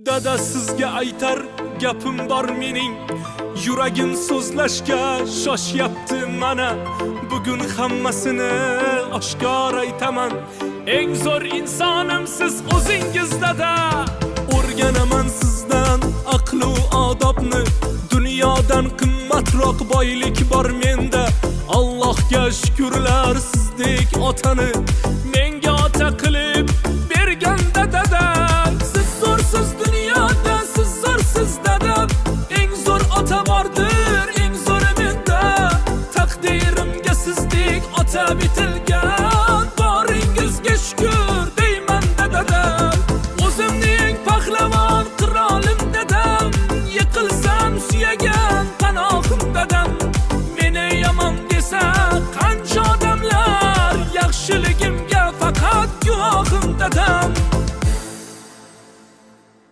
Dada sizga aytar gapim bor mening, yuragim so'zlashga shoshyapti mana. Bugun hammasini oshkor aytaman. Eng zo'r insonim siz o'zingiz dada. O'rganaman sizdan aql va odobni, dunyodan qimmatroq boylik bor menda. Allohga shukrlar sizdek otani menga ota qilib